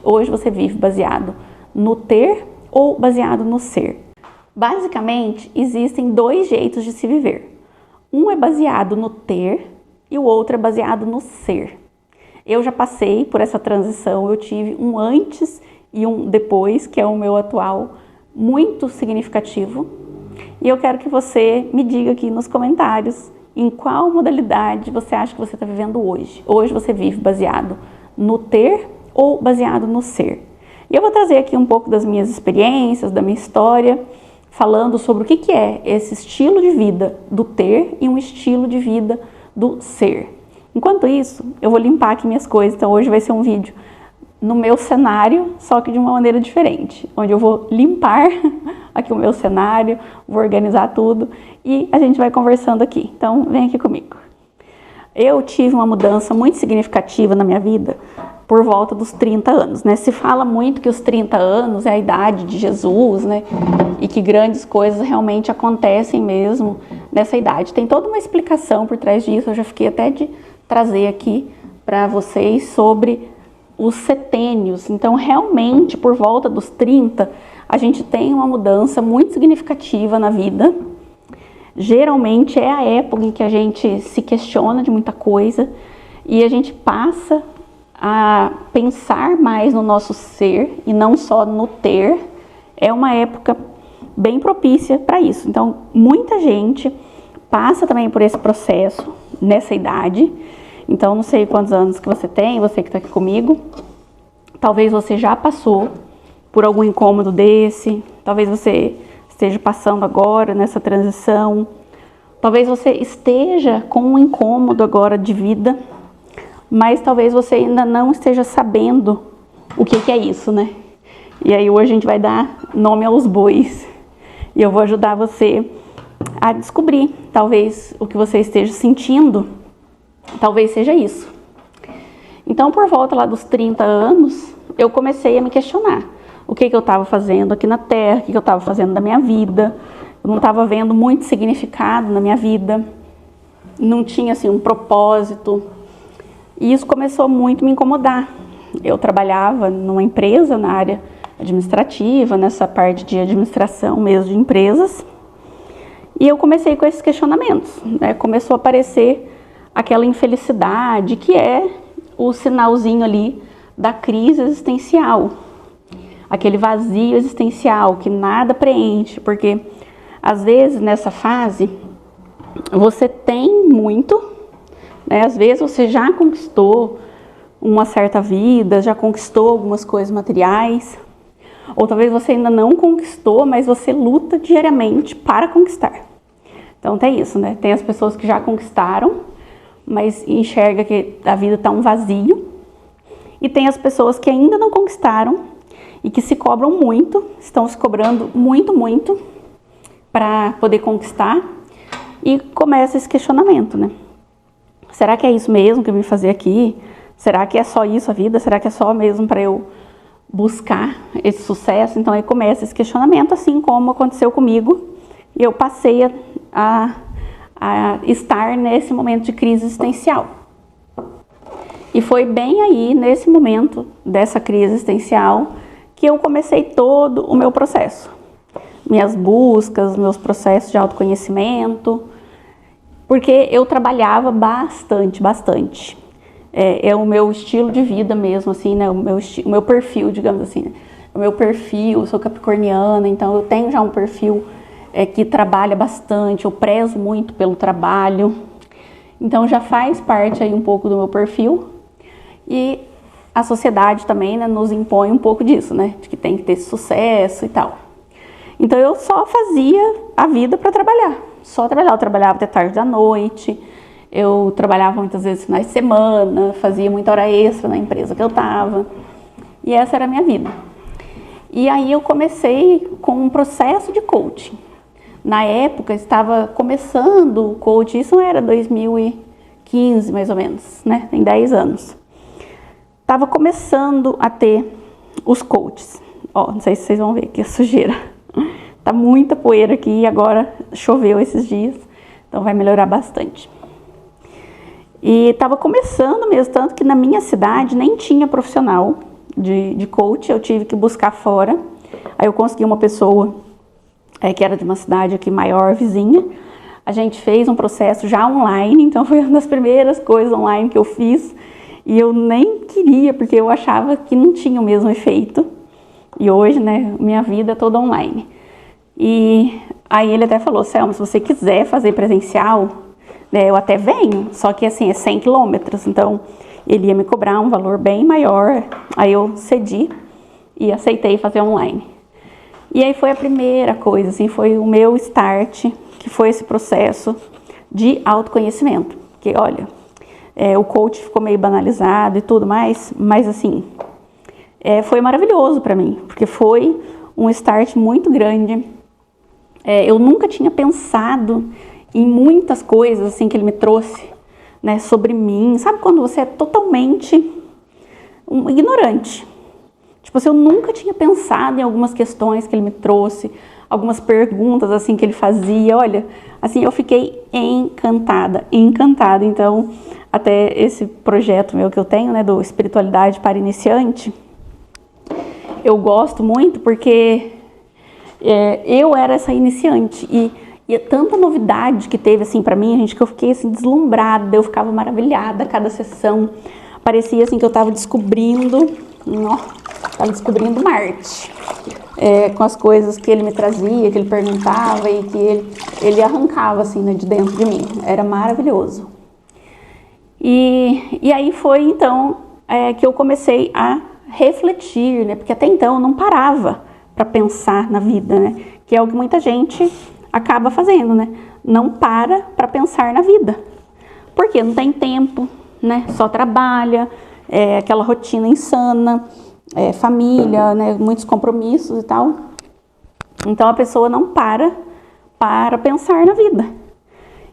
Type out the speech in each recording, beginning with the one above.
hoje você vive baseado no ter ou baseado no ser? Basicamente, existem dois jeitos de se viver. Um é baseado no ter e o outro é baseado no ser. Eu já passei por essa transição, eu tive um antes e um depois, que é o meu atual, muito significativo. E eu quero que você me diga aqui nos comentários em qual modalidade você acha que você está vivendo hoje. Hoje você vive baseado no ter ou baseado no ser. E eu vou trazer aqui um pouco das minhas experiências, da minha história, falando sobre o que é esse estilo de vida do ter e um estilo de vida do ser. Enquanto isso, eu vou limpar aqui minhas coisas, então hoje vai ser um vídeo no meu cenário, só que de uma maneira diferente, onde eu vou limpar aqui o meu cenário, vou organizar tudo e a gente vai conversando aqui. Então, vem aqui comigo. Eu tive uma mudança muito significativa na minha vida por volta dos 30 anos, né? Se fala muito que os 30 anos é a idade de Jesus, né? E que grandes coisas realmente acontecem mesmo nessa idade. Tem toda uma explicação por trás disso, eu já fiquei até de trazer aqui para vocês sobre os setênios. Então, realmente, por volta dos 30, a gente tem uma mudança muito significativa na vida. Geralmente é a época em que a gente se questiona de muita coisa e a gente passa a pensar mais no nosso ser e não só no ter. É uma época bem propícia para isso. Então, muita gente passa também por esse processo nessa idade. Então, não sei quantos anos que você tem, você que está aqui comigo. Talvez você já passou por algum incômodo desse. Talvez você esteja passando agora nessa transição. Talvez você esteja com um incômodo agora de vida, mas talvez você ainda não esteja sabendo o que é isso, né? E aí hoje a gente vai dar nome aos bois. E eu vou ajudar você a descobrir, talvez o que você esteja sentindo, talvez seja isso. Então, por volta lá dos 30 anos, eu comecei a me questionar. O que eu estava fazendo aqui na Terra, o que eu estava fazendo da minha vida. Eu não estava vendo muito significado na minha vida. Não tinha, assim, um propósito. E isso começou muito a me incomodar. Eu trabalhava numa empresa, na área administrativa, nessa parte de administração mesmo de empresas. E eu comecei com esses questionamentos, né? Começou a aparecer aquela infelicidade, que é o sinalzinho ali da crise existencial. Aquele vazio existencial que nada preenche, porque às vezes nessa fase você tem muito, né? Às vezes você já conquistou uma certa vida, já conquistou algumas coisas materiais, ou talvez você ainda não conquistou, mas você luta diariamente para conquistar. Então tem isso, né? Tem as pessoas que já conquistaram, mas enxerga que a vida está um vazio, e tem as pessoas que ainda não conquistaram e que se cobram muito, estão se cobrando muito para poder conquistar, e começa esse questionamento, né? Será que é isso mesmo que eu vim fazer aqui? Será que é só isso a vida? Será que é só mesmo para eu buscar esse sucesso? Então aí começa esse questionamento, assim como aconteceu comigo, e eu passei a estar nesse momento de crise existencial. E foi bem aí, nesse momento dessa crise existencial, que eu comecei todo o meu processo. Minhas buscas, meus processos de autoconhecimento, porque eu trabalhava bastante. É o meu estilo de vida mesmo, assim, né? O meu perfil, digamos assim, né? O meu perfil, eu sou capricorniana, então eu tenho já um perfil que trabalha bastante, eu prezo muito pelo trabalho. Então já faz parte aí um pouco do meu perfil. E a sociedade também, né, nos impõe um pouco disso, né? De que tem que ter sucesso e tal. Então eu só fazia a vida para trabalhar. Só trabalhar. Eu trabalhava até tarde da noite. Eu trabalhava muitas vezes finais de semana, fazia muita hora extra na empresa que eu estava. E essa era a minha vida. E aí eu comecei com um processo de coaching. Na época estava começando o coaching, isso era 2015 mais ou menos, né? Tem 10 anos. Estava começando a ter os coaches. Ó, não sei se vocês vão ver aqui a sujeira. Tá muita poeira aqui e agora choveu esses dias, então vai melhorar bastante. E estava começando mesmo, tanto que na minha cidade nem tinha profissional de coach, eu tive que buscar fora. Aí eu consegui uma pessoa que era de uma cidade aqui maior, vizinha. A gente fez um processo já online, então foi uma das primeiras coisas online que eu fiz. E eu nem queria, porque eu achava que não tinha o mesmo efeito. E hoje, né, minha vida é toda online. E aí ele até falou, Selma, se você quiser fazer presencial, né, eu até venho, só que assim, é 100 quilômetros, então ele ia me cobrar um valor bem maior. Aí eu cedi e aceitei fazer online. E aí foi a primeira coisa, assim, foi o meu start, que foi esse processo de autoconhecimento. Porque, olha, o coach ficou meio banalizado e tudo mais, mas assim, foi maravilhoso para mim, porque foi um start muito grande. Eu nunca tinha pensado em muitas coisas assim que ele me trouxe, né, sobre mim. Sabe quando você é totalmente ignorante? Tipo assim, eu nunca tinha pensado em algumas questões que ele me trouxe, algumas perguntas assim que ele fazia. Olha, assim, eu fiquei encantada. Então, até esse projeto meu que eu tenho, né, do Espiritualidade para Iniciante, eu gosto muito porque eu era essa iniciante e tanta novidade que teve assim para mim, gente, que eu fiquei assim deslumbrada, eu ficava maravilhada a cada sessão. Parecia assim que eu estava descobrindo Marte, com as coisas que ele me trazia, que ele perguntava e que ele arrancava assim, né, de dentro de mim. Era maravilhoso. E aí foi então que eu comecei a refletir, né, porque até então eu não parava para pensar na vida, né, que é o que muita gente acaba fazendo, né, não para pensar na vida, porque não tem tempo, né, só trabalha, aquela rotina insana, família, né, muitos compromissos e tal. Então a pessoa não para pensar na vida.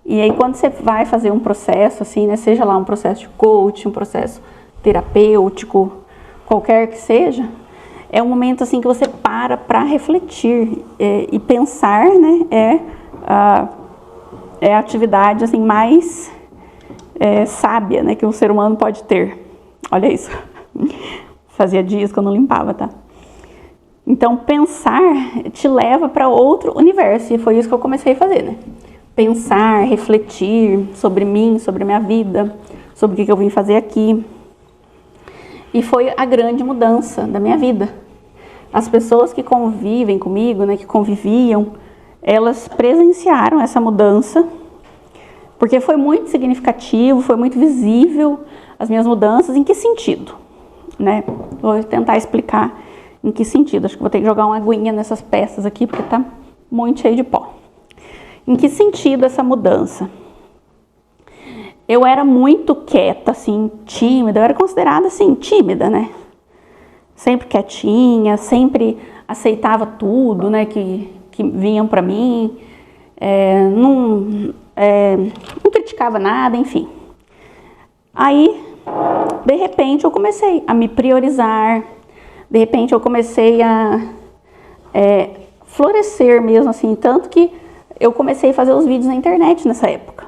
E aí quando você vai fazer um processo assim, né, seja lá um processo de coaching, um processo terapêutico, qualquer que seja, é um momento assim que você para refletir e pensar, né, é a atividade assim mais sábia, né, que um ser humano pode ter. Olha isso. Fazia dias que eu não limpava, tá? Então, pensar te leva para outro universo. E foi isso que eu comecei a fazer, né? Pensar, refletir sobre mim, sobre minha vida, sobre o que eu vim fazer aqui. E foi a grande mudança da minha vida. As pessoas que convivem comigo, né, que conviviam, elas presenciaram essa mudança, porque foi muito significativo, foi muito visível as minhas mudanças. Em que sentido? Né? Vou tentar explicar em que sentido. Acho que vou ter que jogar uma aguinha nessas peças aqui, porque tá muito cheio de pó. Em que sentido essa mudança? Eu era muito quieta, assim, tímida. Eu era considerada, assim, tímida, né? Sempre quietinha, sempre aceitava tudo, né, que vinham pra mim. Não criticava nada, enfim. Aí, de repente, eu comecei a me priorizar, de repente eu comecei a florescer mesmo, assim, tanto que eu comecei a fazer os vídeos na internet nessa época.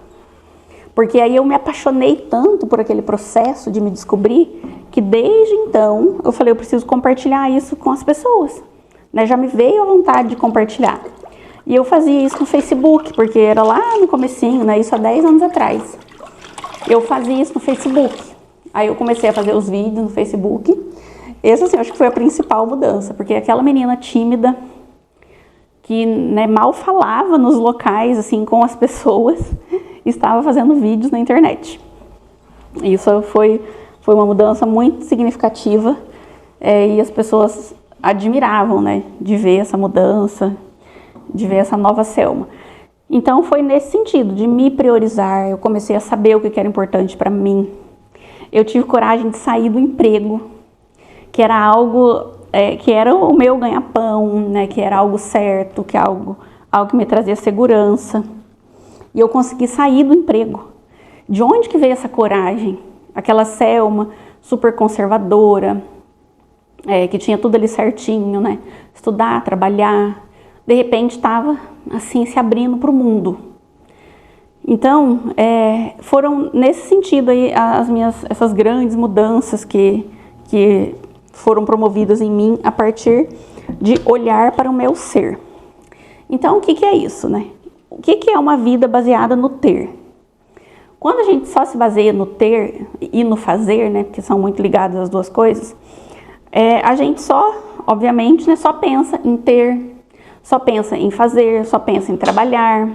Porque aí eu me apaixonei tanto por aquele processo de me descobrir, que desde então eu falei, eu preciso compartilhar isso com as pessoas, né? Já me veio a vontade de compartilhar. E eu fazia isso no Facebook, porque era lá no comecinho, né? Isso há 10 anos atrás. Eu fazia isso no Facebook. Aí eu comecei a fazer os vídeos no Facebook. Essa, assim, eu acho que foi a principal mudança, porque aquela menina tímida, que, né, mal falava nos locais, assim, com as pessoas, estava fazendo vídeos na internet. Isso foi uma mudança muito significativa, e as pessoas admiravam, né, de ver essa mudança, de ver essa nova Selma. Então foi nesse sentido, de me priorizar. Eu comecei a saber o que era importante para mim. Eu tive coragem de sair do emprego, que era algo, que era o meu ganha-pão, né, que era algo certo, que é algo que me trazia segurança. E eu consegui sair do emprego. De onde que veio essa coragem? Aquela Selma super conservadora, que tinha tudo ali certinho, né? Estudar, trabalhar. De repente estava assim se abrindo para o mundo. Então, foram nesse sentido aí essas grandes mudanças que foram promovidas em mim a partir de olhar para o meu ser. Então, o que é isso, né? O que é uma vida baseada no ter? Quando a gente só se baseia no ter e no fazer, né, porque são muito ligadas as duas coisas, a gente só, obviamente, né, só pensa em ter, só pensa em fazer, só pensa em trabalhar.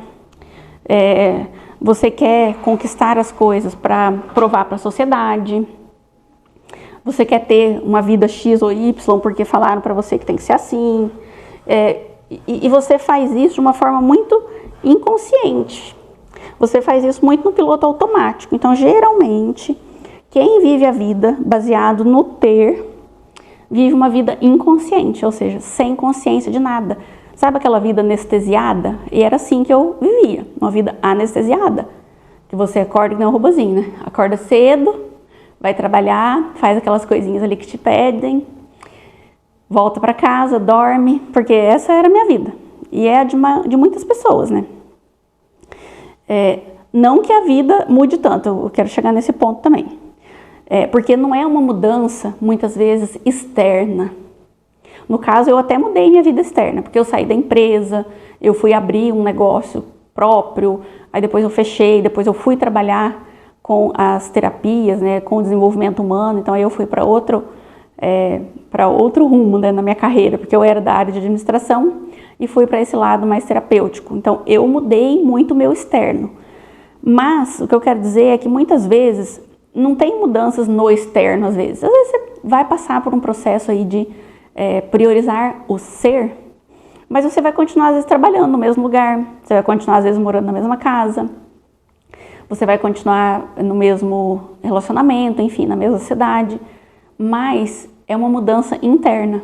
Você quer conquistar as coisas para provar para a sociedade. Você quer ter uma vida X ou Y porque falaram para você que tem que ser assim. E você faz isso de uma forma muito inconsciente. Você faz isso muito no piloto automático. Então, geralmente, quem vive a vida baseado no ter, vive uma vida inconsciente, ou seja, sem consciência de nada. Sabe aquela vida anestesiada? E era assim que eu vivia, uma vida anestesiada. Que você acorda que nem um robozinho, né? Acorda cedo, vai trabalhar, faz aquelas coisinhas ali que te pedem, volta para casa, dorme, porque essa era a minha vida. E é de muitas pessoas, né? Não que a vida mude tanto, eu quero chegar nesse ponto também. Porque não é uma mudança, muitas vezes, externa. No caso, eu até mudei minha vida externa, porque eu saí da empresa, eu fui abrir um negócio próprio, aí depois eu fechei, depois eu fui trabalhar com as terapias, né, com o desenvolvimento humano, então aí eu fui para outro rumo, né, na minha carreira, porque eu era da área de administração e fui para esse lado mais terapêutico. Então, eu mudei muito o meu externo. Mas, o que eu quero dizer é que muitas vezes, não tem mudanças no externo, às vezes. Às vezes você vai passar por um processo aí de priorizar o ser, mas você vai continuar, às vezes, trabalhando no mesmo lugar, você vai continuar, às vezes, morando na mesma casa, você vai continuar no mesmo relacionamento, enfim, na mesma cidade, mas é uma mudança interna.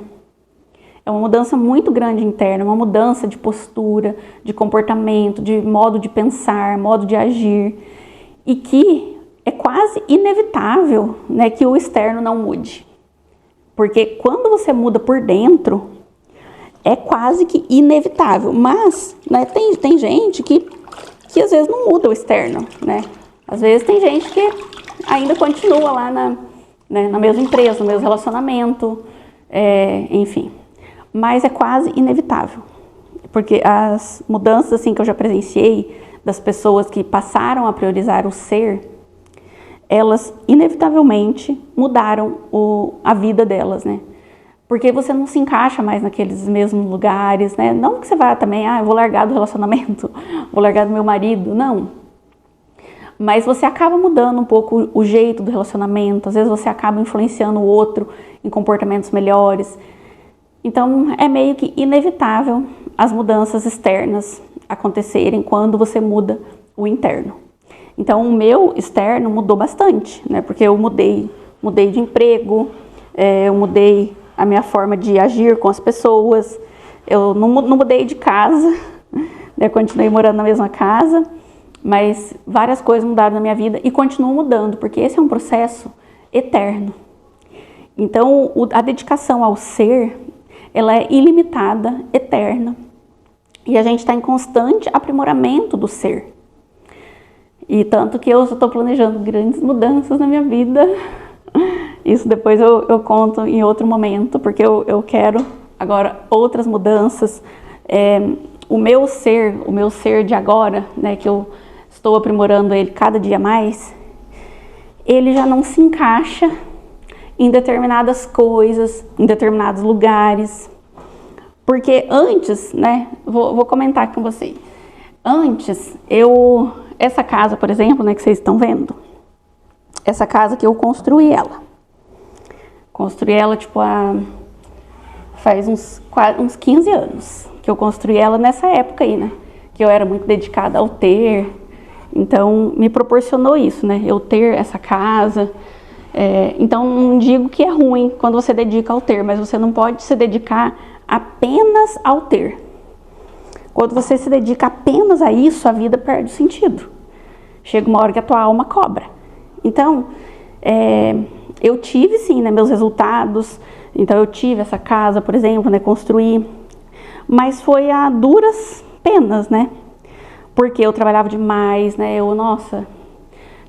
É uma mudança muito grande interna, uma mudança de postura, de comportamento, de modo de pensar, modo de agir, e que é quase inevitável, né, que o externo não mude. Porque quando você muda por dentro, é quase que inevitável. Mas, né, tem gente que às vezes não muda o externo, né? Às vezes tem gente que ainda continua lá na mesma empresa, no mesmo relacionamento, enfim. Mas é quase inevitável. Porque as mudanças assim, que eu já presenciei, das pessoas que passaram a priorizar o ser, elas inevitavelmente mudaram a vida delas, né? Porque você não se encaixa mais naqueles mesmos lugares, né? Não que você vá também, eu vou largar do relacionamento, vou largar do meu marido, não. Mas você acaba mudando um pouco o jeito do relacionamento, às vezes você acaba influenciando o outro em comportamentos melhores. Então, é meio que inevitável as mudanças externas acontecerem quando você muda o interno. Então, o meu externo mudou bastante, né? Porque eu mudei de emprego, eu mudei a minha forma de agir com as pessoas, eu não mudei de casa, né? Continuei morando na mesma casa, mas várias coisas mudaram na minha vida e continuam mudando, porque esse é um processo eterno. Então, a dedicação ao ser, ela é ilimitada, eterna, e a gente está em constante aprimoramento do ser. E tanto que eu estou planejando grandes mudanças na minha vida. Isso depois eu conto em outro momento, porque eu quero agora outras mudanças. O meu ser de agora, né, que eu estou aprimorando ele cada dia mais, ele já não se encaixa em determinadas coisas, em determinados lugares. Porque antes, né, vou comentar com vocês. Antes, essa casa, por exemplo, né, que vocês estão vendo, essa casa que eu construí ela. Construí ela, tipo, faz uns 15 anos que eu construí ela nessa época aí, né? Que eu era muito dedicada ao ter. Então, me proporcionou isso, né? Eu ter essa casa. Então, não digo que é ruim quando você dedica ao ter, mas você não pode se dedicar apenas ao ter. Quando você se dedica apenas a isso, a vida perde sentido. Chega uma hora que a tua alma cobra. Então, eu tive sim, né, meus resultados. Então, eu tive essa casa, por exemplo, né, construí. Mas foi a duras penas, né? Porque eu trabalhava demais, né?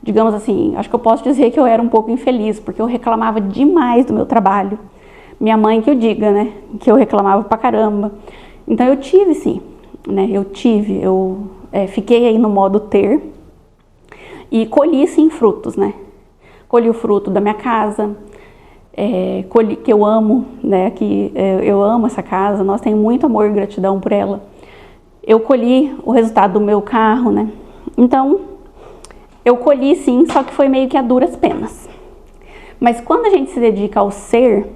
Digamos assim, acho que eu posso dizer que eu era um pouco infeliz, porque eu reclamava demais do meu trabalho. Minha mãe que eu diga, né? Que eu reclamava pra caramba. Então eu tive sim, né? Eu fiquei aí no modo ter e colhi sim frutos, né? Colhi o fruto da minha casa, colhi, que eu amo, né? Eu amo essa casa, nós temos muito amor e gratidão por ela. Eu colhi o resultado do meu carro, né? Então, eu colhi sim, só que foi meio que a duras penas. Mas quando a gente se dedica ao ser,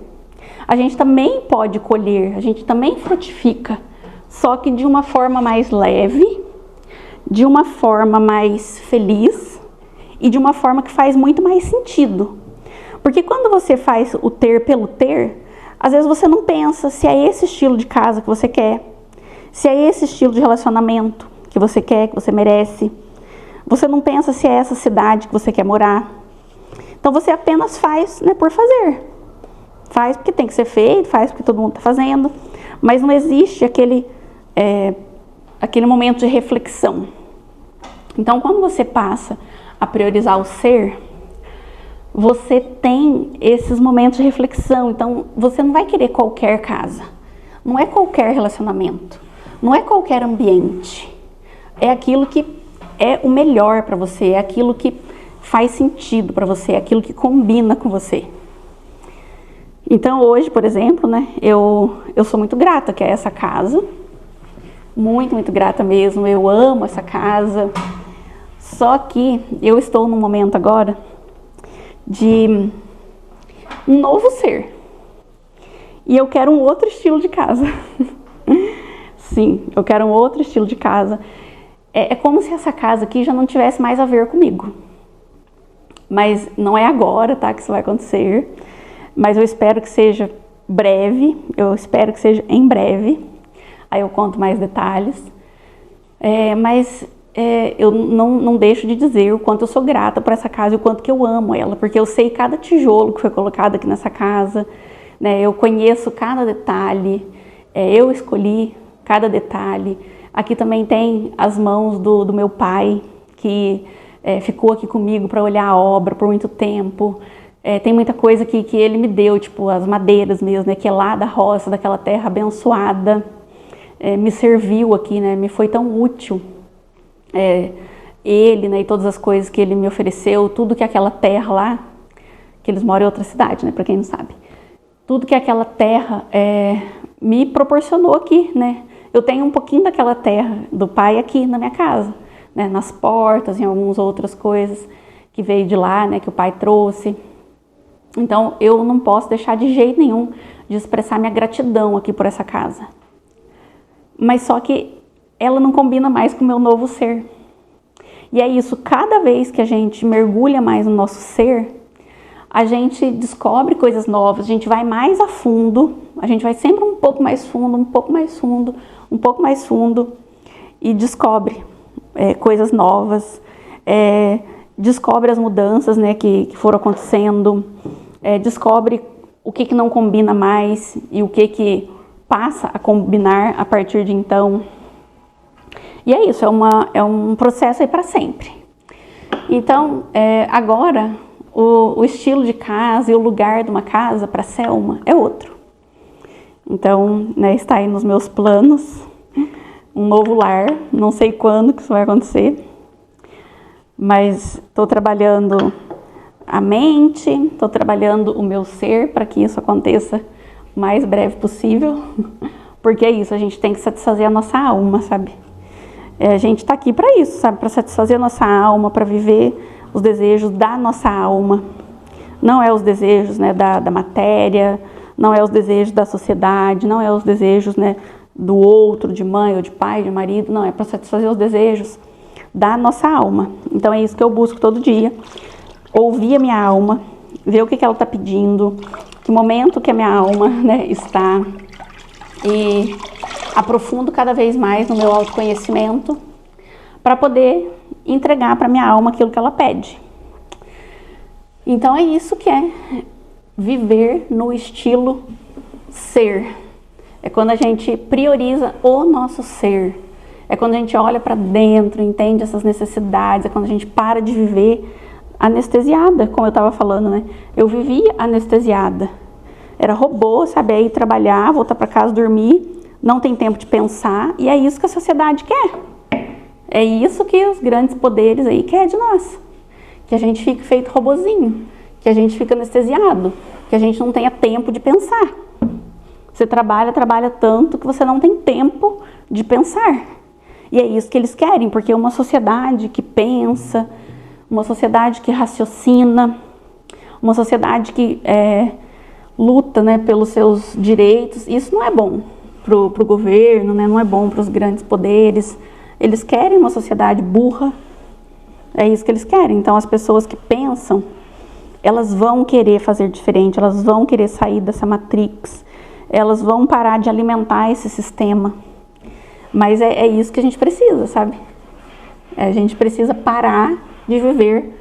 a gente também pode colher, a gente também frutifica, só que de uma forma mais leve, de uma forma mais feliz e de uma forma que faz muito mais sentido. Porque quando você faz o ter pelo ter, às vezes você não pensa se é esse estilo de casa que você quer, se é esse estilo de relacionamento que você quer, que você merece. Você não pensa se é essa cidade que você quer morar. Então você apenas faz, né, por fazer. Faz porque tem que ser feito, faz porque todo mundo está fazendo. Mas não existe aquele momento de reflexão. Então quando você passa a priorizar o ser, você tem esses momentos de reflexão. Então você não vai querer qualquer casa. Não é qualquer relacionamento. Não é qualquer ambiente. É aquilo que é o melhor para você, é aquilo que faz sentido para você, é aquilo que combina com você. Então hoje, por exemplo, né, eu sou muito grata que é essa casa, muito, muito grata mesmo, eu amo essa casa, só que eu estou num momento agora de um novo ser, e eu quero um outro estilo de casa. Sim, eu quero um outro estilo de casa. É como se essa casa aqui já não tivesse mais a ver comigo. Mas não é agora, tá, que isso vai acontecer. Mas eu espero que seja breve, eu espero que seja em breve. Aí eu conto mais detalhes. Eu não deixo de dizer o quanto eu sou grata por essa casa e o quanto que eu amo ela. Porque eu sei cada tijolo que foi colocado aqui nessa casa, né? Eu conheço cada detalhe, eu escolhi cada detalhe. Aqui também tem as mãos do meu pai, que ficou aqui comigo para olhar a obra por muito tempo. Tem muita coisa que ele me deu, tipo as madeiras mesmo, né, que é lá da roça, daquela terra abençoada. Me serviu aqui, né, me foi tão útil. Ele, né, e todas as coisas que ele me ofereceu, tudo que aquela terra lá, que eles moram em outra cidade, né, para quem não sabe. Tudo que aquela terra me proporcionou aqui, né. Eu tenho um pouquinho daquela terra do pai aqui na minha casa, né, nas portas, em algumas outras coisas que veio de lá, né, que o pai trouxe. Então eu não posso deixar de jeito nenhum de expressar minha gratidão aqui por essa casa. Mas só que ela não combina mais com o meu novo ser. E é isso, cada vez que a gente mergulha mais no nosso ser, a gente descobre coisas novas, a gente vai mais a fundo, a gente vai sempre um pouco mais fundo, um pouco mais fundo, um pouco mais fundo e descobre coisas novas, descobre as mudanças, né, que foram acontecendo, descobre o que não combina mais e o que passa a combinar a partir de então. E é isso, é um processo aí para sempre. Então, agora, o estilo de casa e o lugar de uma casa para Selma é outro. Então, né, está aí nos meus planos, um novo lar, não sei quando que isso vai acontecer, mas estou trabalhando a mente, estou trabalhando o meu ser para que isso aconteça o mais breve possível, porque é isso, a gente tem que satisfazer a nossa alma, sabe? A gente está aqui para isso, sabe? Para satisfazer a nossa alma, para viver os desejos da nossa alma. Não é os desejos, né, da matéria, não é os desejos da sociedade, não é os desejos, né, do outro, de mãe ou de pai, de marido, não, é para satisfazer os desejos da nossa alma. Então é isso que eu busco todo dia, ouvir a minha alma, ver o que ela está pedindo, que momento que a minha alma, né, está, e aprofundo cada vez mais no meu autoconhecimento para poder entregar para minha alma aquilo que ela pede. Então é isso que é viver no estilo ser. É quando a gente prioriza o nosso ser. É quando a gente olha para dentro, entende essas necessidades. É quando a gente para de viver anestesiada, como eu estava falando, né? Eu vivia anestesiada. era robô, sabe? Aí trabalhar, voltar para casa, dormir, não tem tempo de pensar, e é isso que a sociedade quer. É isso que os grandes poderes aí querem de nós. Que a gente fique feito robozinho, que a gente fique anestesiado, que a gente não tenha tempo de pensar. Você trabalha tanto que você não tem tempo de pensar. E é isso que eles querem, porque uma sociedade que pensa, uma sociedade que raciocina, uma sociedade que luta, né, pelos seus direitos, isso não é bom pro governo, né, não é bom para os grandes poderes. Eles querem uma sociedade burra, é isso que eles querem. Então as pessoas que pensam, elas vão querer fazer diferente, elas vão querer sair dessa matrix, elas vão parar de alimentar esse sistema. Mas é isso que a gente precisa, sabe? A gente precisa parar de viver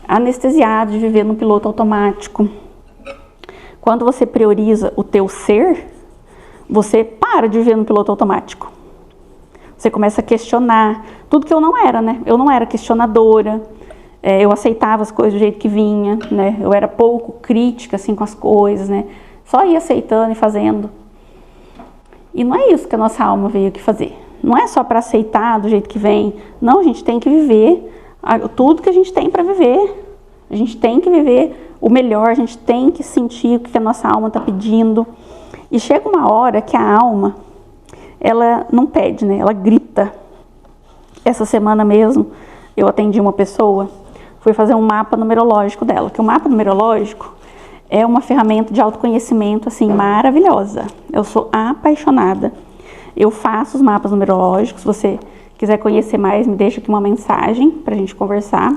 anestesiado, de viver no piloto automático. Quando você prioriza o teu ser, você para de viver no piloto automático. Você começa a questionar tudo que eu não era, né? Eu não era questionadora, eu aceitava as coisas do jeito que vinha, né? Eu era pouco crítica, assim, com as coisas, né? Só ia aceitando e fazendo. E não é isso que a nossa alma veio aqui fazer. Não é só para aceitar do jeito que vem. Não, a gente tem que viver tudo que a gente tem para viver. A gente tem que viver o melhor, a gente tem que sentir o que a nossa alma está pedindo. E chega uma hora que a alma, ela não pede, né? Ela grita. Essa semana mesmo, eu atendi uma pessoa, fui fazer um mapa numerológico dela, que o mapa numerológico é uma ferramenta de autoconhecimento, assim, maravilhosa. Eu sou apaixonada. Eu faço os mapas numerológicos. Se você quiser conhecer mais, me deixa aqui uma mensagem pra gente conversar.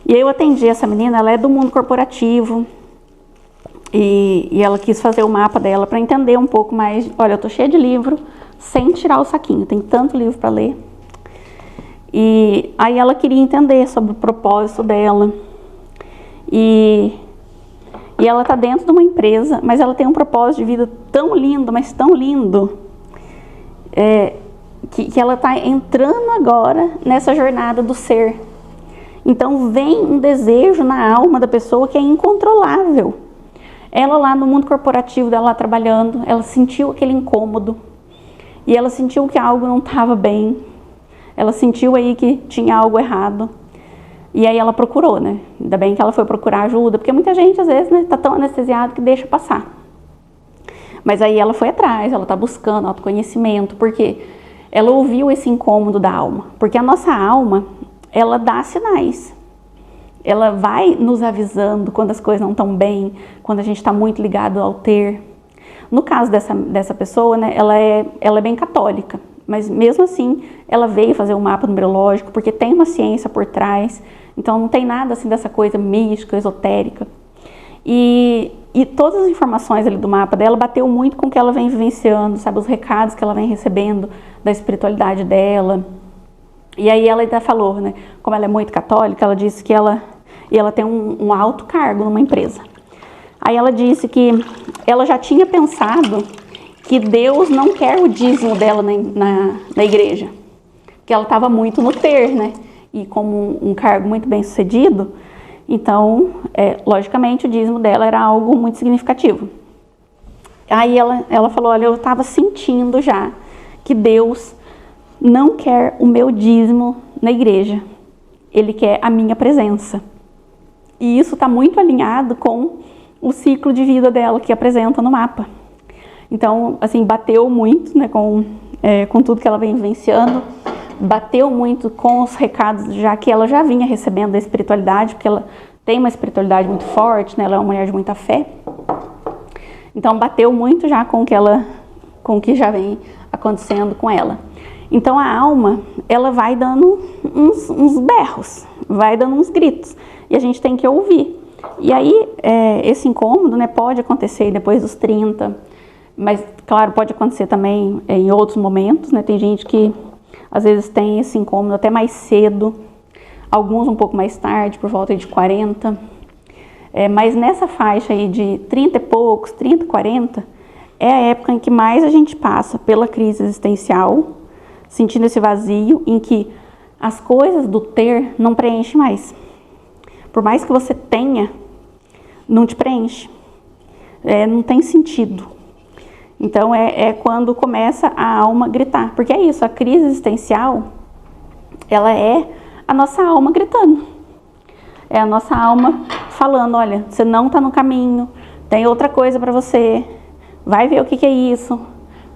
E aí eu atendi essa menina, ela é do mundo corporativo. E ela quis fazer o mapa dela para entender um pouco mais. Olha, eu tô cheia de livro, sem tirar o saquinho. Tem tanto livro para ler. E aí ela queria entender sobre o propósito dela. E ela tá dentro de uma empresa, mas ela tem um propósito de vida tão lindo, mas tão lindo, que ela tá entrando agora nessa jornada do ser. Então vem um desejo na alma da pessoa que é incontrolável. Ela lá no mundo corporativo dela lá trabalhando, ela sentiu aquele incômodo. E ela sentiu que algo não estava bem. Ela sentiu aí que tinha algo errado. E aí ela procurou, né? Ainda bem que ela foi procurar ajuda, porque muita gente às vezes, né, tá tão anestesiado que deixa passar. Mas aí ela foi atrás, ela tá buscando autoconhecimento, porque ela ouviu esse incômodo da alma. Porque a nossa alma, ela dá sinais. Ela vai nos avisando quando as coisas não estão bem, quando a gente está muito ligado ao ter. No caso dessa pessoa, né, ela é bem católica, mas mesmo assim ela veio fazer um mapa numerológico porque tem uma ciência por trás, então não tem nada assim dessa coisa mística, esotérica. E todas as informações ali do mapa dela bateu muito com o que ela vem vivenciando, sabe, os recados que ela vem recebendo da espiritualidade dela. E aí ela ainda falou, né, como ela é muito católica, ela disse que ela tem um alto cargo numa empresa. Aí ela disse que ela já tinha pensado que Deus não quer o dízimo dela na igreja, que ela estava muito no ter, né? E como um cargo muito bem sucedido, então, logicamente, o dízimo dela era algo muito significativo. Aí ela falou, olha, eu estava sentindo já que Deus não quer o meu dízimo na igreja, Ele quer a minha presença. E isso está muito alinhado com o ciclo de vida dela que apresenta no mapa. Então, assim, bateu muito, né, com tudo que ela vem vivenciando, bateu muito com os recados já que ela já vinha recebendo da espiritualidade, porque ela tem uma espiritualidade muito forte, né, ela é uma mulher de muita fé. Então, bateu muito já com o que já vem acontecendo com ela. Então, a alma, ela vai dando uns berros, vai dando uns gritos, e a gente tem que ouvir. E aí, esse incômodo, né, pode acontecer depois dos 30, mas, claro, pode acontecer também em outros momentos, né? Tem gente que, às vezes, tem esse incômodo até mais cedo, alguns um pouco mais tarde, por volta de 40. Mas nessa faixa aí de 30 e poucos, 30, 40, é a época em que mais a gente passa pela crise existencial, sentindo esse vazio em que as coisas do ter não preenchem mais. Por mais que você tenha, não te preenche. não tem sentido. Então é quando começa a alma a gritar, porque é isso, a crise existencial, ela é a nossa alma gritando, é a nossa alma falando, olha, você não está no caminho, tem outra coisa para você, vai ver o que é isso,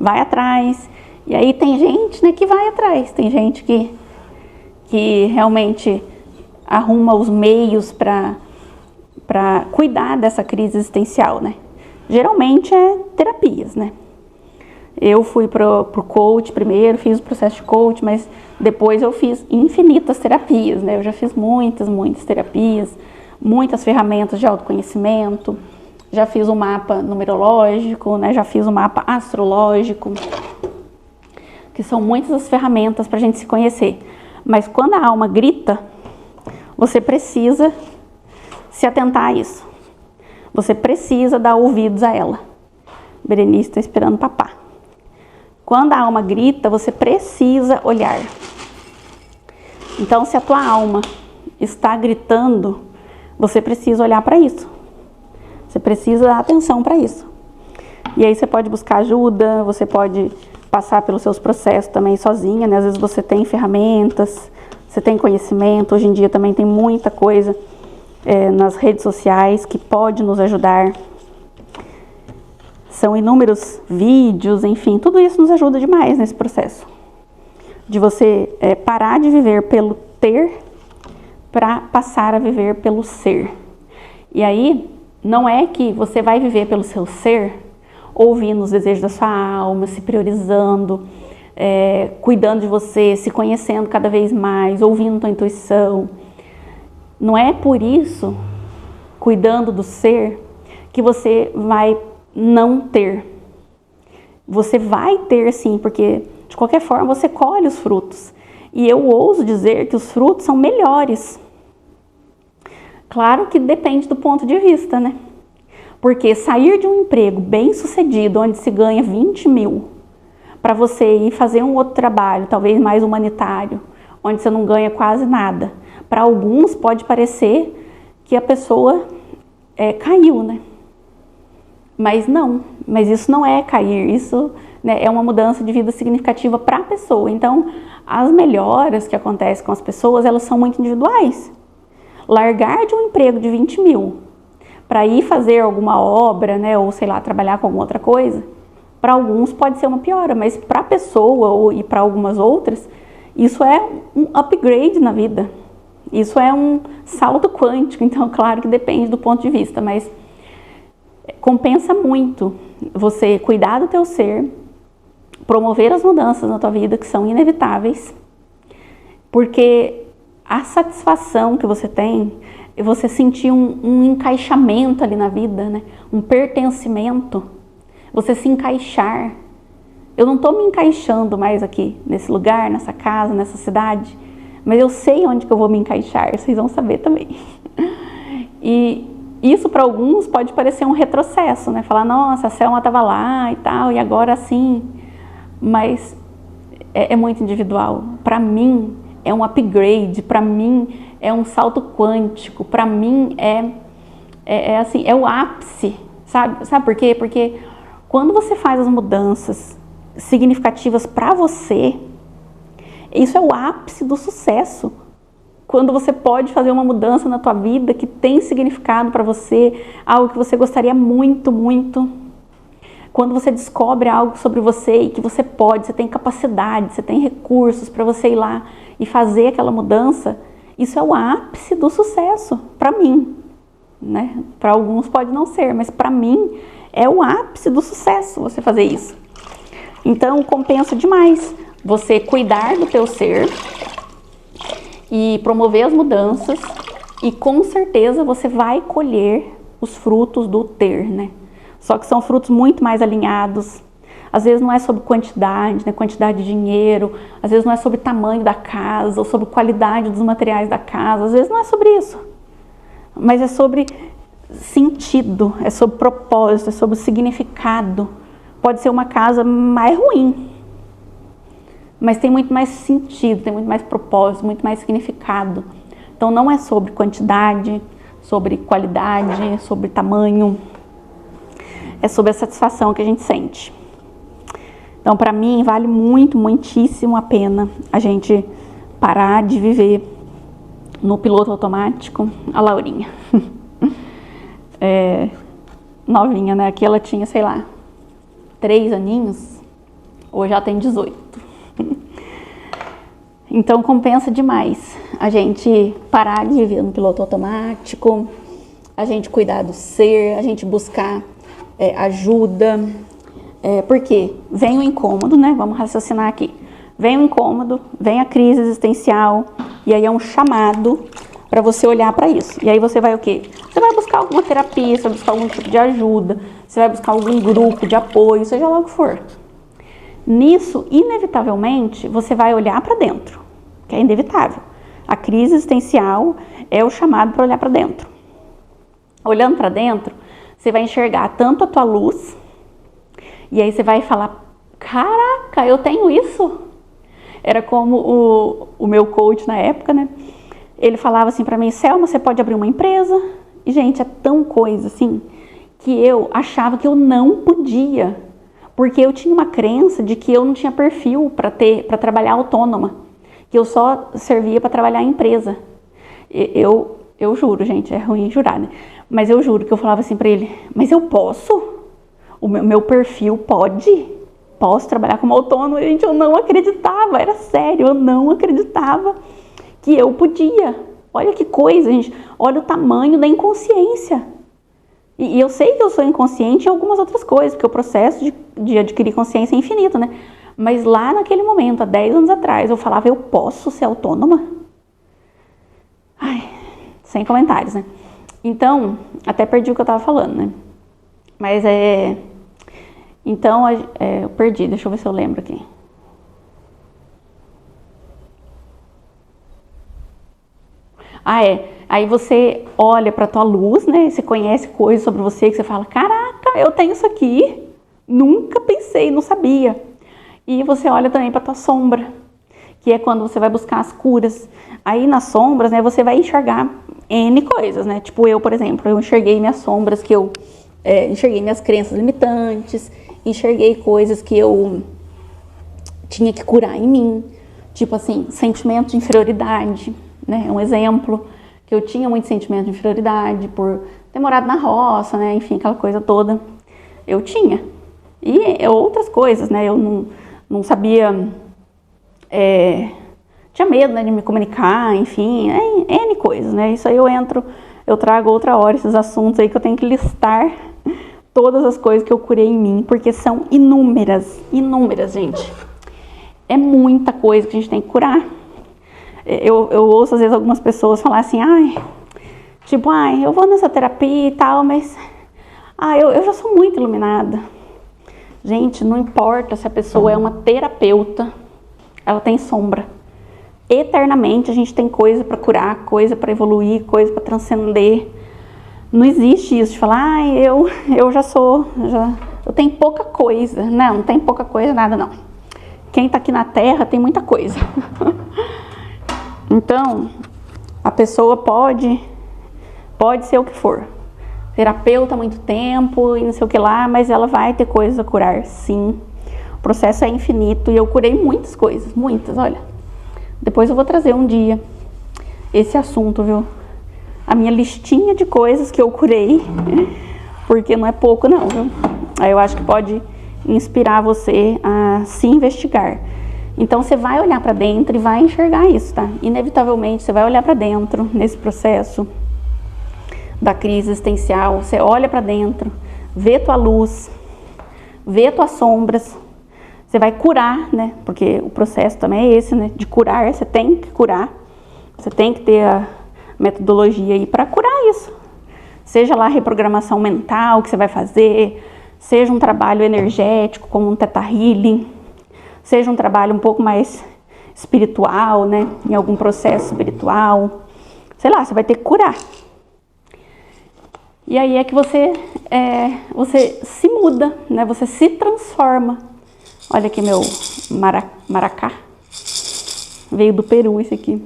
vai atrás. E aí tem gente, né, que vai atrás, tem gente que realmente arruma os meios para cuidar dessa crise existencial, né? Geralmente é terapias, né? Eu fui pro coach primeiro, fiz o processo de coach, mas depois eu fiz infinitas terapias, né? Eu já fiz muitas terapias, muitas ferramentas de autoconhecimento, já fiz um mapa numerológico, né? Já fiz um mapa astrológico, que são muitas as ferramentas para a gente se conhecer. Mas quando a alma grita, você precisa se atentar a isso. Você precisa dar ouvidos a ela. Berenice está esperando papá. Quando a alma grita, você precisa olhar. Então, se a tua alma está gritando, você precisa olhar para isso. Você precisa dar atenção para isso. E aí você pode buscar ajuda, você pode passar pelos seus processos também sozinha, né? Às vezes você tem ferramentas, você tem conhecimento. Hoje em dia também tem muita coisa nas redes sociais que pode nos ajudar. São inúmeros vídeos, enfim, tudo isso nos ajuda demais nesse processo. De você parar de viver pelo ter para passar a viver pelo ser. E aí, não é que você vai viver pelo seu ser, ouvindo os desejos da sua alma, se priorizando, cuidando de você, se conhecendo cada vez mais, ouvindo tua intuição. Não é por isso, cuidando do ser, que você vai não ter. Você vai ter sim, porque de qualquer forma você colhe os frutos. E eu ouso dizer que os frutos são melhores. Claro que depende do ponto de vista, né? Porque sair de um emprego bem sucedido, onde se ganha 20 mil, para você ir fazer um outro trabalho, talvez mais humanitário, onde você não ganha quase nada. Para alguns pode parecer que a pessoa caiu, né? Mas não, mas isso não é cair, isso, né, é uma mudança de vida significativa para a pessoa. Então, as melhoras que acontecem com as pessoas, elas são muito individuais. Largar de um emprego de 20 mil para ir fazer alguma obra, né, ou sei lá, trabalhar com alguma outra coisa, para alguns pode ser uma piora, mas para a pessoa e para algumas outras, isso é um upgrade na vida. Isso é um salto quântico, então claro que depende do ponto de vista, mas compensa muito você cuidar do teu ser, promover as mudanças na tua vida que são inevitáveis, porque a satisfação que você tem é você sentir um encaixamento ali na vida, né? Um pertencimento, você se encaixar. Eu não estou me encaixando mais aqui, nesse lugar, nessa casa, nessa cidade, mas eu sei onde que eu vou me encaixar, vocês vão saber também. E isso para alguns pode parecer um retrocesso, né? Falar, nossa, a Selma estava lá e tal, e agora sim. Mas é muito individual. Para mim é um upgrade, para mim é um salto quântico, para mim assim, é o ápice, sabe? Sabe por quê? Porque quando você faz as mudanças significativas para você, isso é o ápice do sucesso. Quando você pode fazer uma mudança na tua vida que tem significado para você, algo que você gostaria muito, muito. Quando você descobre algo sobre você e que você pode, você tem capacidade, você tem recursos para você ir lá e fazer aquela mudança, isso é o ápice do sucesso, para mim, né? Para alguns pode não ser, mas para mim é o ápice do sucesso você fazer isso. Então compensa demais você cuidar do teu ser e promover as mudanças, e com certeza você vai colher os frutos do ter, né? Só que são frutos muito mais alinhados. Às vezes não é sobre quantidade, né? Quantidade de dinheiro, às vezes não é sobre tamanho da casa, ou sobre qualidade dos materiais da casa, às vezes não é sobre isso. Mas é sobre sentido, é sobre propósito, é sobre significado. Pode ser uma casa mais ruim, mas tem muito mais sentido, tem muito mais propósito, muito mais significado. Então não é sobre quantidade, sobre qualidade, sobre tamanho. é sobre a satisfação que a gente sente. Então, para mim, vale muito, muitíssimo a pena a gente parar de viver no piloto automático. A Laurinha. Novinha, né? Aqui ela tinha, sei lá, 3 aninhos, hoje já tem 18. Então compensa demais a gente parar de viver no piloto automático, a gente cuidar do ser, a gente buscar ajuda, porque vem o incômodo, né? Vamos raciocinar aqui. Vem o incômodo, vem a crise existencial, e aí é um chamado para você olhar para isso. E aí você vai o quê? Você vai buscar alguma terapia, você vai buscar algum tipo de ajuda, você vai buscar algum grupo de apoio, seja lá o que for. Nisso, inevitavelmente, você vai olhar para dentro, que é inevitável. A crise existencial é o chamado para olhar para dentro. Olhando para dentro, você vai enxergar tanto a tua luz, e aí você vai falar, caraca, eu tenho isso. Era como o meu coach na época, né? Ele falava assim para mim, Selma, você pode abrir uma empresa? E, gente, é tão coisa assim, que eu achava que eu não podia, porque eu tinha uma crença de que eu não tinha perfil para trabalhar autônoma, que eu só servia para trabalhar em empresa. Eu juro, gente, é ruim jurar, né? Mas eu juro que eu falava assim para ele, mas eu posso? O meu perfil pode? Posso trabalhar como autônomo? E, gente, eu não acreditava, era sério, eu não acreditava que eu podia. Olha que coisa, gente. Olha o tamanho da inconsciência. E eu sei que eu sou inconsciente em algumas outras coisas, porque o processo de adquirir consciência é infinito, né? Mas lá naquele momento, há 10 anos atrás, eu falava, eu posso ser autônoma? Ai, sem comentários, né? Então, até perdi o que eu tava falando, né? Mas então, eu perdi, deixa eu ver se eu lembro aqui. Aí você olha pra tua luz, né? Você conhece coisas sobre você que você fala, caraca, eu tenho isso aqui. Nunca pensei, não sabia. E você olha também pra tua sombra, que é quando você vai buscar as curas. Aí nas sombras, né, você vai enxergar N coisas, né? Tipo eu, por exemplo, eu enxerguei minhas sombras, que eu enxerguei minhas crenças limitantes, enxerguei coisas que eu tinha que curar em mim. Tipo assim, sentimento de inferioridade, né? Um exemplo, que eu tinha muito sentimento de inferioridade por ter morado na roça, né? Enfim, aquela coisa toda. Eu tinha. E outras coisas, né? Eu não sabia... tinha medo, né, de me comunicar, enfim, N coisas, né? Isso aí eu trago outra hora esses assuntos aí que eu tenho que listar todas as coisas que eu curei em mim, porque são inúmeras, gente. É muita coisa que a gente tem que curar. Eu ouço às vezes algumas pessoas falar assim, eu vou nessa terapia e tal, mas eu já sou muito iluminada. Gente, não importa se a pessoa é uma terapeuta, ela tem sombra. Eternamente a gente tem coisa para curar, coisa para evoluir, coisa para transcender. Não existe isso de falar, eu tenho pouca coisa. Não tem pouca coisa, nada não. Quem tá aqui na Terra tem muita coisa. Então, a pessoa pode ser o que for. Terapeuta há muito tempo e não sei o que lá, mas ela vai ter coisas a curar, sim. O processo é infinito e eu curei muitas coisas, muitas, olha. Depois eu vou trazer um dia esse assunto, viu? A minha listinha de coisas que eu curei, porque não é pouco não, viu? Aí eu acho que pode inspirar você a se investigar. Então você vai olhar para dentro e vai enxergar isso, tá? Inevitavelmente você vai olhar para dentro nesse processo da crise existencial. Você olha para dentro, vê tua luz, vê tuas sombras. Você vai curar, né? Porque o processo também é esse, né? De curar, você tem que curar. Você tem que ter a metodologia aí para curar isso. Seja lá a reprogramação mental que você vai fazer, seja um trabalho energético como um Theta Healing, seja um trabalho um pouco mais espiritual, né? Em algum processo espiritual. Sei lá, você vai ter que curar. E aí é que você se muda, né? Você se transforma. Olha aqui meu maracá. Veio do Peru esse aqui.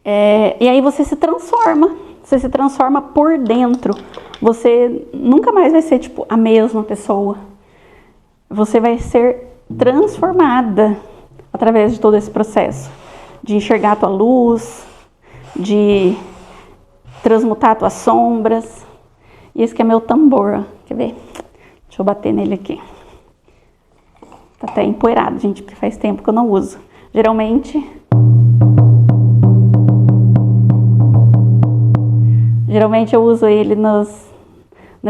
E aí você se transforma. Você se transforma por dentro. você nunca mais vai ser tipo a mesma pessoa. Você vai ser transformada através de todo esse processo, de enxergar a tua luz, de transmutar tuas sombras. E esse que é meu tambor, ó. Quer ver? Deixa eu bater nele aqui. Tá até empoeirado, gente, porque faz tempo que eu não uso. Geralmente eu uso ele nas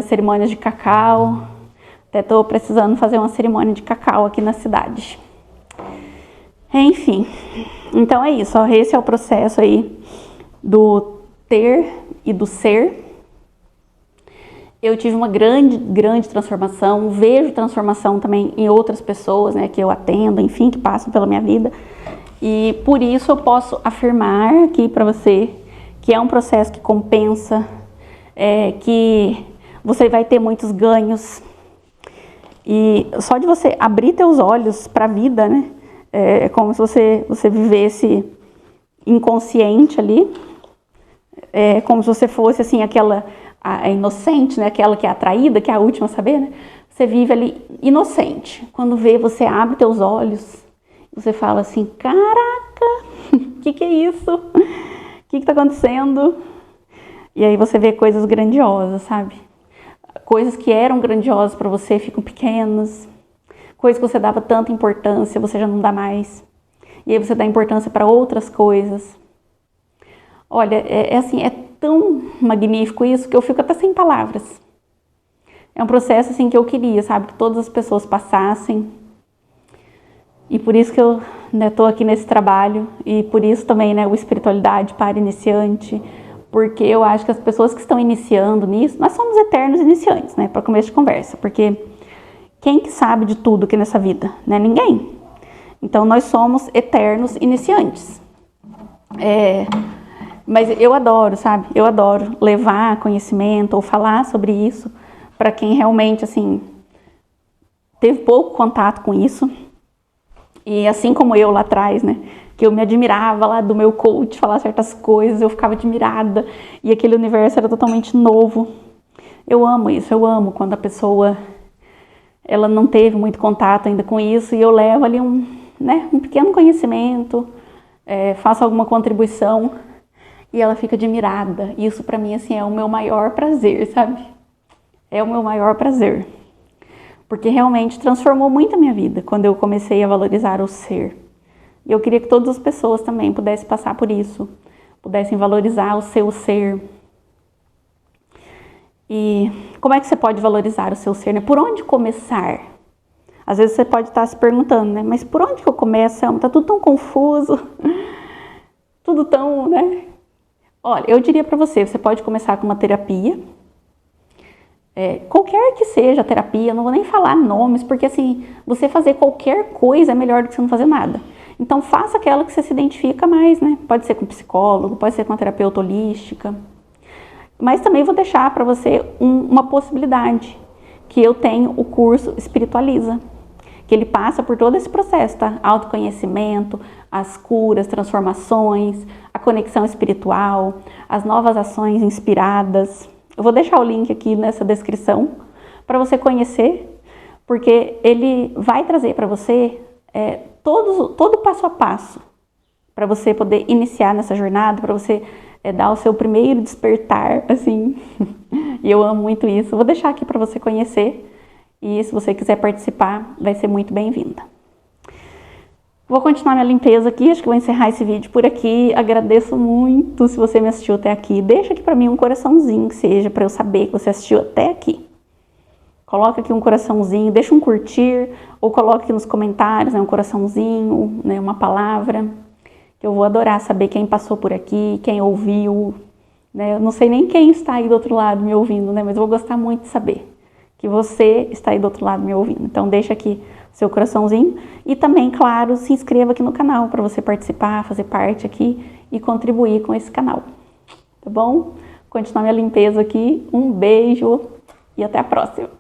cerimônias de cacau. Até tô precisando fazer uma cerimônia de cacau aqui na cidade. Enfim, então é isso, ó. Esse é o processo aí do ter e do ser. Eu tive uma grande transformação, vejo transformação também em outras pessoas, né, que eu atendo, enfim, que passam pela minha vida. E por isso eu posso afirmar aqui para você que é um processo que compensa, que você vai ter muitos ganhos. E só de você abrir teus olhos para a vida, né, é como se você vivesse inconsciente ali, é como se você fosse assim aquela a inocente, né? Aquela que é atraída, que é a última a saber, né? Você vive ali inocente. Quando vê, você abre teus olhos, você fala assim, caraca, que é isso? O que tá acontecendo? E aí você vê coisas grandiosas, sabe? Coisas que eram grandiosas para você ficam pequenas. Coisas que você dava tanta importância, você já não dá mais. E aí você dá importância para outras coisas. Olha, assim, é tão magnífico isso que eu fico até sem palavras. É um processo assim que eu queria, sabe, que todas as pessoas passassem. E por isso que eu, né, tô aqui nesse trabalho, e por isso também, né, o Espiritualidade para Iniciante, porque eu acho que as pessoas que estão iniciando nisso, nós somos eternos iniciantes, né, para começo de conversa, porque quem que sabe de tudo aqui nessa vida, né? Ninguém. Então nós somos eternos iniciantes. Mas eu adoro, sabe? Eu adoro levar conhecimento ou falar sobre isso para quem realmente, assim, teve pouco contato com isso. E assim como eu lá atrás, né? Que eu me admirava lá do meu coach falar certas coisas, eu ficava admirada e aquele universo era totalmente novo. Eu amo isso, eu amo quando a pessoa, ela não teve muito contato ainda com isso e eu levo ali um pequeno conhecimento, faço alguma contribuição. E ela fica admirada. Isso pra mim, assim, é o meu maior prazer, sabe? É o meu maior prazer. Porque realmente transformou muito a minha vida quando eu comecei a valorizar o ser. E eu queria que todas as pessoas também pudessem passar por isso. Pudessem valorizar o seu ser. E como é que você pode valorizar o seu ser, né? Por onde começar? Às vezes você pode estar se perguntando, né? Mas por onde que eu começo? Tá tudo tão confuso. Tudo tão, né? Olha, eu diria para você pode começar com uma terapia, qualquer que seja a terapia, não vou nem falar nomes, porque assim, você fazer qualquer coisa é melhor do que você não fazer nada. Então faça aquela que você se identifica mais, né? Pode ser com psicólogo, pode ser com uma terapeuta holística, mas também vou deixar para você uma possibilidade, que eu tenho o curso Espiritualiza, que ele passa por todo esse processo, tá? Autoconhecimento, as curas, transformações, a conexão espiritual, as novas ações inspiradas. Eu vou deixar o link aqui nessa descrição para você conhecer, porque ele vai trazer para você todo passo a passo para você poder iniciar nessa jornada, para você dar o seu primeiro despertar, assim. E eu amo muito isso. Vou deixar aqui para você conhecer. E se você quiser participar, vai ser muito bem-vinda. Vou continuar minha limpeza aqui, acho que vou encerrar esse vídeo por aqui. Agradeço muito se você me assistiu até aqui. Deixa aqui pra mim um coraçãozinho, que seja, pra eu saber que você assistiu até aqui. Coloca aqui um coraçãozinho, deixa um curtir, ou coloca aqui nos comentários, né, um coraçãozinho, né, uma palavra. Que eu vou adorar saber quem passou por aqui, quem ouviu. Né? Eu não sei nem quem está aí do outro lado me ouvindo, né, mas eu vou gostar muito de saber que você está aí do outro lado me ouvindo. Então deixa aqui seu coraçãozinho e também, claro, se inscreva aqui no canal para você participar, fazer parte aqui e contribuir com esse canal. Tá bom? Continuar minha limpeza aqui. Um beijo e até a próxima.